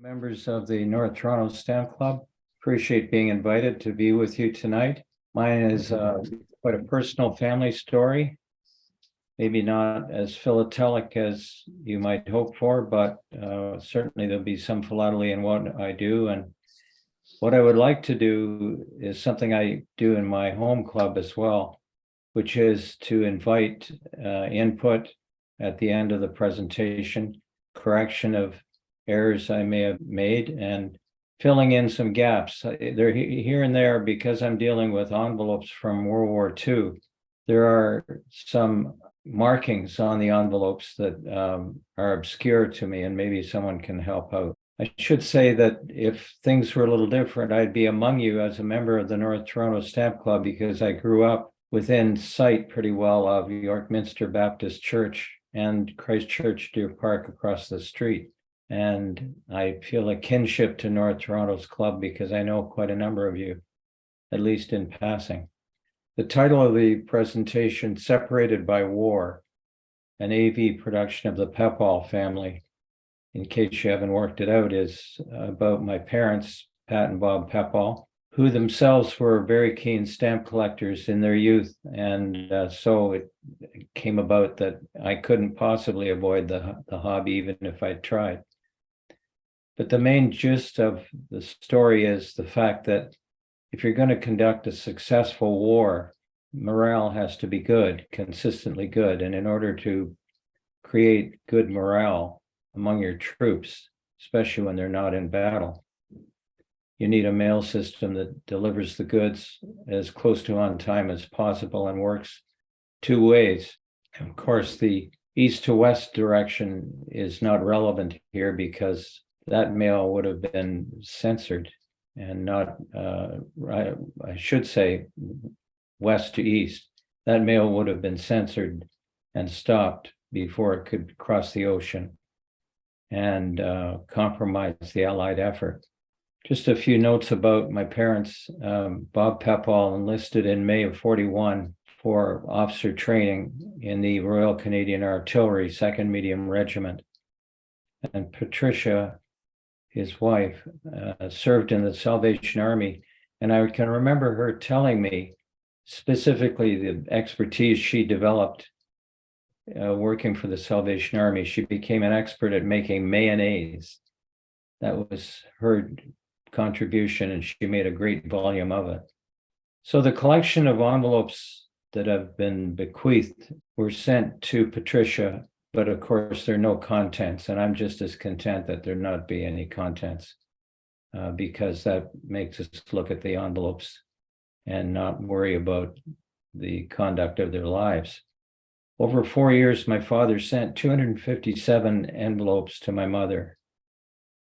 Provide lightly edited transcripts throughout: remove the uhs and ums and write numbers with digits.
Members of the North Toronto Stamp Club, appreciate being invited to be with you tonight. Mine is quite a personal family story. Maybe not as philatelic as you might hope for, but certainly there'll be some philately in what I do. And what I would like to do is something I do in my home club as well, which is to invite input at the end of the presentation, correction of errors I may have made, and filling in some gaps. They're here and there because I'm dealing with envelopes from World War II. There are some markings on the envelopes that are obscure to me, and maybe someone can help out. I should say that if things were a little different, I'd be among you as a member of the North Toronto Stamp Club because I grew up within sight pretty well of York Minster Baptist Church and Christ Church Deer Park across the street. And I feel a kinship to North Toronto's club because I know quite a number of you, at least in passing. The title of the presentation, Separated by War, an AV production of the Pepall family, in case you haven't worked it out, is about my parents, Pat and Bob Pepall, who themselves were very keen stamp collectors in their youth. And so it came about that I couldn't possibly avoid the hobby, even if I tried. But the main gist of the story is the fact that if you're going to conduct a successful war, morale has to be good, consistently good. And in order to create good morale among your troops, especially when they're not in battle, you need a mail system that delivers the goods as close to on time as possible and works two ways. And of course, the east to west direction is not relevant here because that mail would have been censored and not, I should say, west to east. That mail would have been censored and stopped before it could cross the ocean and compromise the Allied effort. Just a few notes about my parents. Bob Pepall enlisted in May of '41 for officer training in the Royal Canadian Artillery, 2nd Medium Regiment. And Patricia, his wife, served in the Salvation Army. And I can remember her telling me specifically the expertise she developed working for the Salvation Army. She became an expert at making mayonnaise. That was her contribution, and she made a great volume of it. So the collection of envelopes that have been bequeathed were sent to Patricia, but of course there are no contents, and I'm just as content that there not be any contents because that makes us look at the envelopes and not worry about the conduct of their lives. Over 4 years, my father sent 257 envelopes to my mother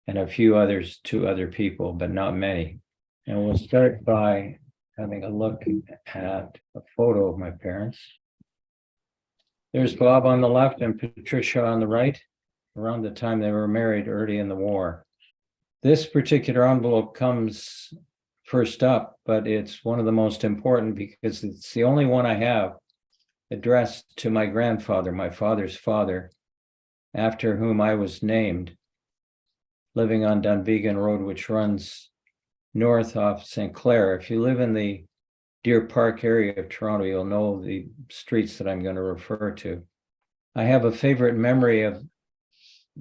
and a few others to other people, but not many. And we'll start by having a look at a photo of my parents. There's Bob on the left and Patricia on the right, around the time they were married early in the war. This particular envelope comes first up, but it's one of the most important because it's the only one I have addressed to my grandfather, my father's father, after whom I was named, living on Dunvegan Road, which runs north off St. Clair. If you live in the Deer Park area of Toronto, you'll know the streets that I'm going to refer to. I have a favorite memory of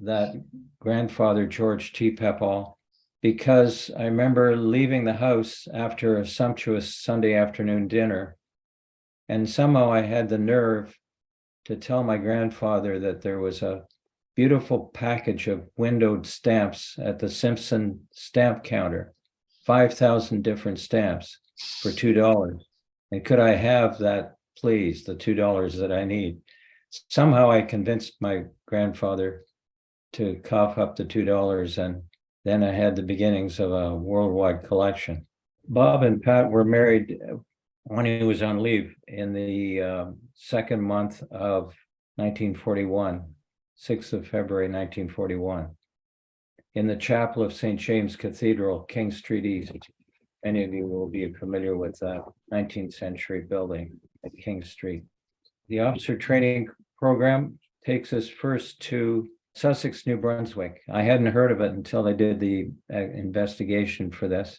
that grandfather, George T. Pepall, because I remember leaving the house after a sumptuous Sunday afternoon dinner, and somehow I had the nerve to tell my grandfather that there was a beautiful package of windowed stamps at the Simpson stamp counter, 5,000 different stamps for $2. And could I have that, please, the $2 that I need? Somehow I convinced my grandfather to cough up the $2, and then I had the beginnings of a worldwide collection. Bob and Pat were married when he was on leave in the second month of 1941, 6th of February, 1941, in the chapel of St. James Cathedral, King Street East. Many of you will be familiar with that 19th century building at King Street. The officer training program takes us first to Sussex, New Brunswick. I hadn't heard of it until I did the investigation for this,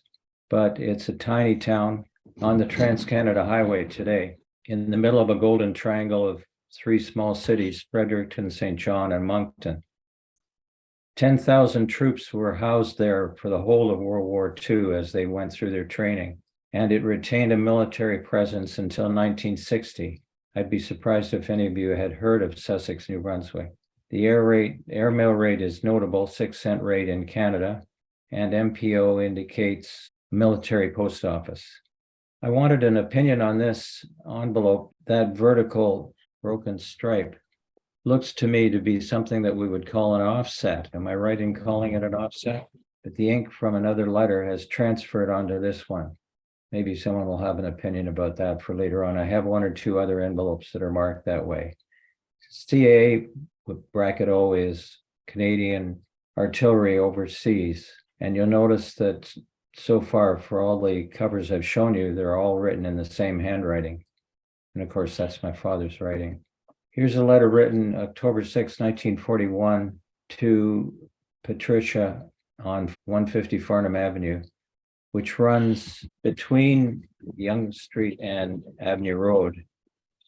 but it's a tiny town on the Trans-Canada Highway today, in the middle of a golden triangle of three small cities, Fredericton, St. John, and Moncton. 10,000 troops were housed there for the whole of World War II as they went through their training, and it retained a military presence until 1960. I'd be surprised if any of you had heard of Sussex, New Brunswick. The airmail rate is notable, 6-cent rate in Canada, and MPO indicates military post office. I wanted an opinion on this envelope. That vertical broken stripe looks to me to be something that we would call an offset. Am I right in calling it an offset? But the ink from another letter has transferred onto this one. Maybe someone will have an opinion about that for later on. I have one or two other envelopes that are marked that way. CAA with bracket O is Canadian Artillery Overseas. And you'll notice that so far, for all the covers I've shown you, they're all written in the same handwriting. And of course, that's my father's writing. Here's a letter written October 6, 1941 to Patricia on 150 Farnham Avenue, which runs between Yonge Street and Avenue Road,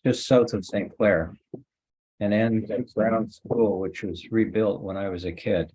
just south of St. Clair, and ends at Brown School, which was rebuilt when I was a kid.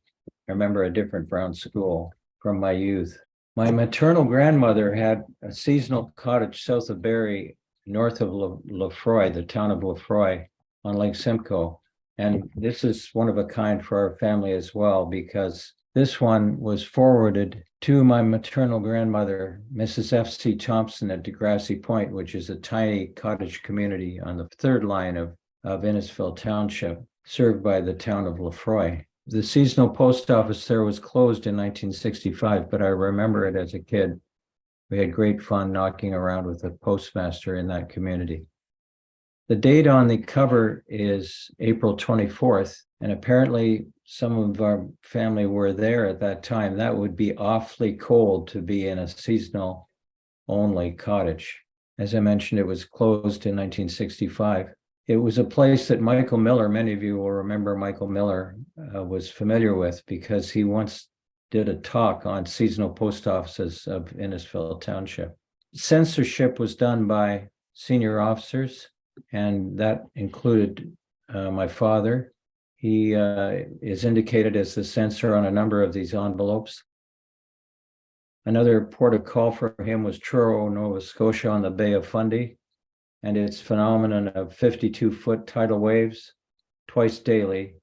I remember a different Brown School from my youth. My maternal grandmother had a seasonal cottage south of Barrie, north of Lefroy, the town of Lefroy, on Lake Simcoe. And this is one of a kind for our family as well, because this one was forwarded to my maternal grandmother, Mrs. F.C. Thompson at Degrassi Point, which is a tiny cottage community on the third line of Innisfil Township, served by the town of Lefroy. The seasonal post office there was closed in 1965, but I remember it as a kid. We had great fun knocking around with the postmaster in that community. The date on the cover is April 24th, and apparently some of our family were there at that time. That would be awfully cold to be in a seasonal only cottage. As I mentioned, it was closed in 1965. It was a place that Michael Miller, many of you will remember Michael Miller, was familiar with because he once did a talk on seasonal post offices of Innisfil Township. Censorship was done by senior officers, and that included my father. He is indicated as the censor on a number of these envelopes. Another port of call for him was Truro, Nova Scotia on the Bay of Fundy, and its phenomenon of 52-foot tidal waves twice daily,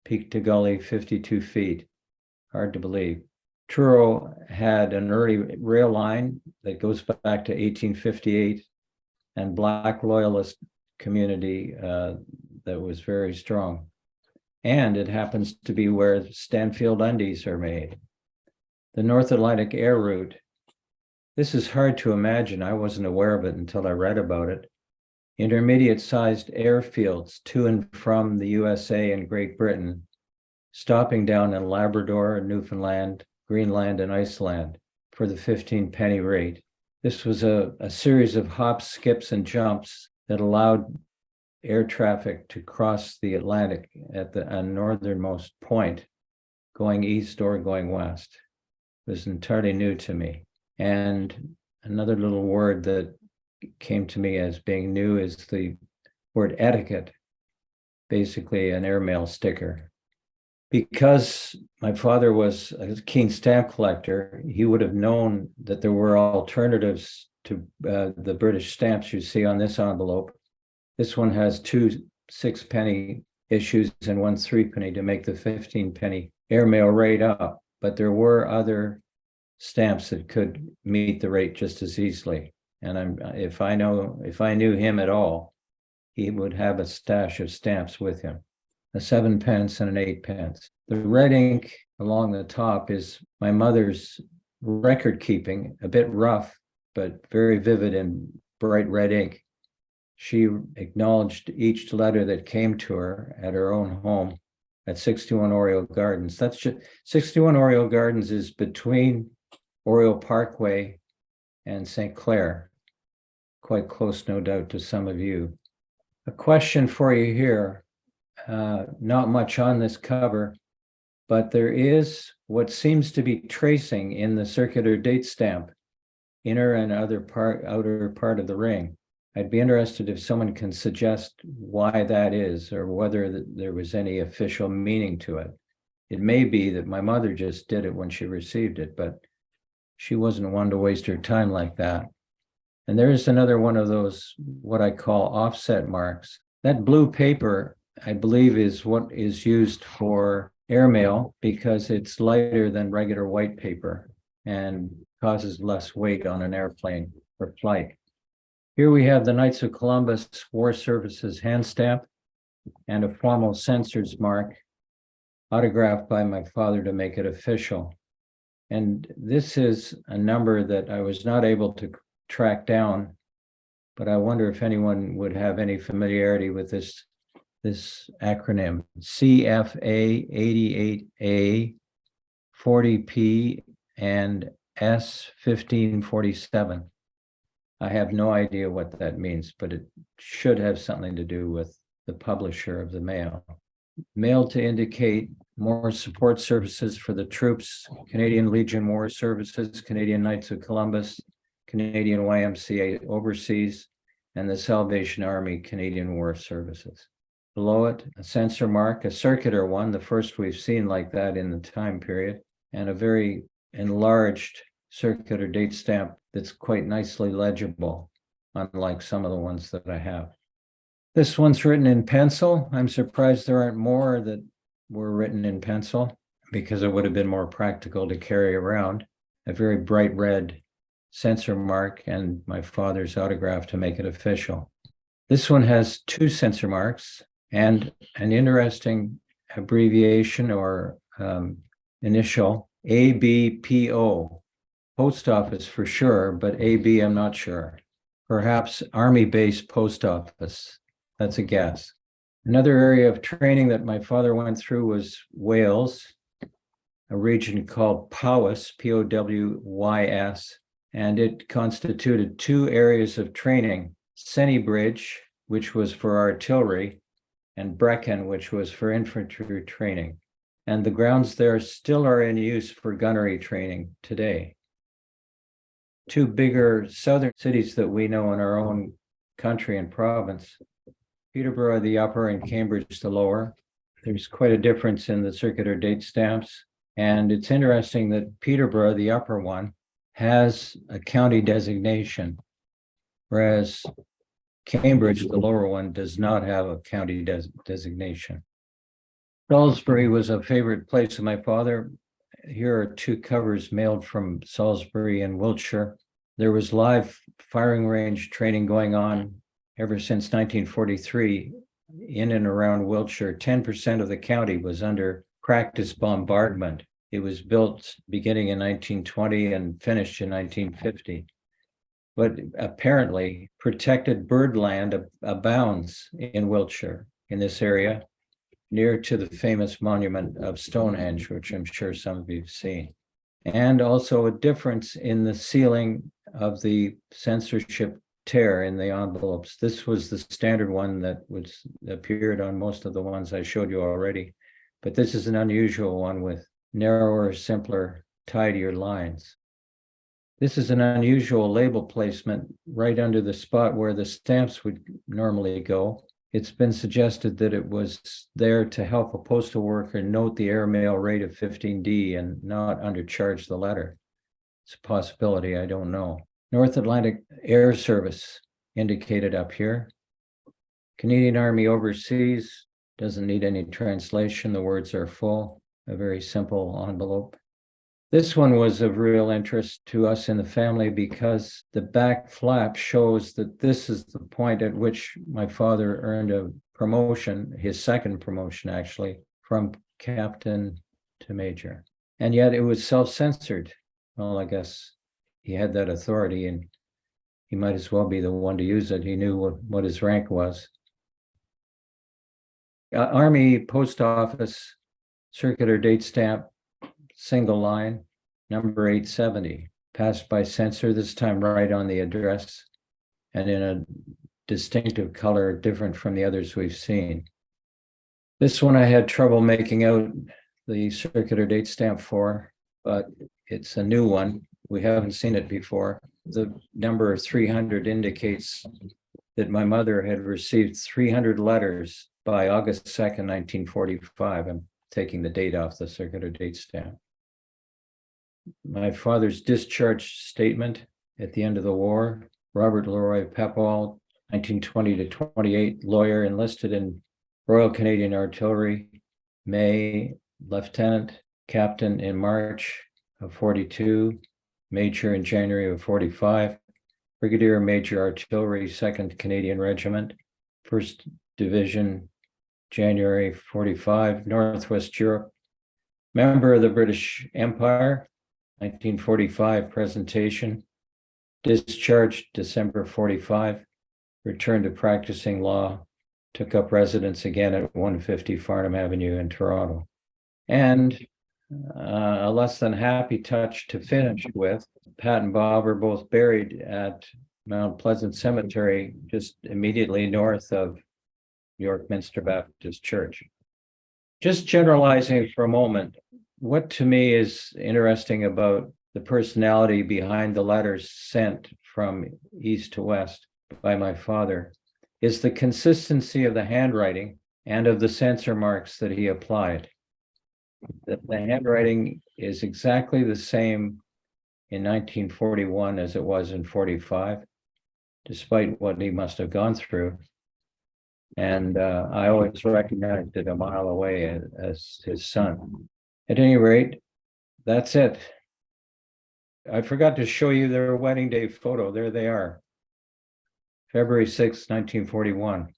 peak to gully 52 feet. Hard to believe. Truro had an early rail line that goes back to 1858, and Black Loyalist community that was very strong. And it happens to be where Stanfield undies are made. The North Atlantic Air Route. This is hard to imagine. I wasn't aware of it until I read about it. Intermediate-sized airfields to and from the USA and Great Britain, stopping down in Labrador, Newfoundland, Greenland, and Iceland for the 15-penny rate. This was a series of hops, skips, and jumps that allowed air traffic to cross the Atlantic at the northernmost point, going east or going west. It was entirely new to me. And another little word that came to me as being new is the word etiquette, basically an airmail sticker. Because my father was a keen stamp collector, he would have known that there were alternatives to the British stamps you see on this envelope. This one has 2 6-penny issues and 1 3-penny to make the 15-penny airmail rate up. But there were other stamps that could meet the rate just as easily. And if I knew him at all, he would have a stash of stamps with him. A 7-pence and an 8-pence. The red ink along the top is my mother's record keeping, a bit rough, but very vivid in bright red ink. She acknowledged each letter that came to her at her own home at 61 Oriole Gardens. That's just 61 Oriole Gardens is between Oriole Parkway and St. Clair, quite close, no doubt, to some of you. A question for you here. not much on this cover, but there is what seems to be tracing in the circular date stamp, inner and outer part of the ring. I'd be interested if someone can suggest why that is, or whether there was any official meaning to it. It may be that my mother just did it when she received it, but she wasn't one to waste her time like that. And there is another one of those, what I call offset marks. That blue paper, I believe, is what is used for airmail because it's lighter than regular white paper and causes less weight on an airplane for flight. Here we have the Knights of Columbus War Services hand stamp and a formal censor's mark autographed by my father to make it official. And this is a number that I was not able to track down, but I wonder if anyone would have any familiarity with this acronym, CFA 88A 40P and S1547. I have no idea what that means, but it should have something to do with the publisher of the mail. Mail to indicate more support services for the troops, Canadian Legion War Services, Canadian Knights of Columbus, Canadian YMCA Overseas, and the Salvation Army Canadian War Services. Below it, a censor mark, a circular one, the first we've seen like that in the time period, and a very enlarged circular date stamp that's quite nicely legible, unlike some of the ones that I have. This one's written in pencil. I'm surprised there aren't more that were written in pencil because it would have been more practical to carry around. A very bright red censor mark and my father's autograph to make it official. This one has two censor marks and an interesting abbreviation or initial, ABPO. Post office for sure, but AB I'm not sure. Perhaps Army Base Post Office. That's a guess. Another area of training that my father went through was Wales, a region called Powys, P-O-W-Y-S, and it constituted two areas of training, Senny Bridge, which was for artillery, and Brecon, which was for infantry training. And the grounds there still are in use for gunnery training today. Two bigger southern cities that we know in our own country and province, Peterborough the upper and Cambridge the lower. There's quite a difference in the circular date stamps. And it's interesting that Peterborough, the upper one, has a county designation, whereas Cambridge, the lower one, does not have a county designation. Salisbury was a favorite place of my father. Here are two covers mailed from Salisbury in Wiltshire. There was live firing range training going on ever since 1943 in and around Wiltshire. 10% of the county was under practice bombardment. It was built beginning in 1920 and finished in 1950. But apparently protected birdland abounds in Wiltshire, in this area, near to the famous monument of Stonehenge, which I'm sure some of you have seen. And also a difference in the sealing of the censorship tear in the envelopes. This was the standard one that appeared on most of the ones I showed you already, but this is an unusual one with narrower, simpler, tidier lines. This is an unusual label placement right under the spot where the stamps would normally go. It's been suggested that it was there to help a postal worker note the airmail rate of 15D and not undercharge the letter. It's a possibility, I don't know. North Atlantic Air Service indicated up here. Canadian Army Overseas, doesn't need any translation, the words are full, a very simple envelope. This one was of real interest to us in the family because the back flap shows that this is the point at which my father earned a promotion, his second promotion actually, from captain to major. And yet it was self-censored. Well, I guess he had that authority and he might as well be the one to use it. He knew what his rank was. Army Post Office circular date stamp, single line, number 870, passed by censor, this time right on the address and in a distinctive color different from the others we've seen. This one I had trouble making out the circular date stamp for, but it's a new one. We haven't seen it before. The number 300 indicates that my mother had received 300 letters by August 2nd, 1945. I'm taking the date off the circular date stamp. My father's discharge statement at the end of the war, Robert Leroy Pepall, 1920 to 28, lawyer, enlisted in Royal Canadian Artillery, May, lieutenant, captain in March of 42, major in January of 45, brigadier major artillery, 2nd Canadian Regiment, 1st Division, January 45, Northwest Europe, member of the British Empire, 1945 presentation, discharged December 45, returned to practicing law, took up residence again at 150 Farnham Avenue in Toronto. And a less than happy touch to finish with, Pat and Bob are both buried at Mount Pleasant Cemetery, just immediately north of York Minster Baptist Church. Just generalizing for a moment, what to me is interesting about the personality behind the letters sent from east to west by my father is the consistency of the handwriting and of the censor marks that he applied. The handwriting is exactly the same in 1941 as it was in 45, despite what he must have gone through. And I always recognized it a mile away as his son. At any rate, that's it. I forgot to show you their wedding day photo. There they are. February 6, 1941.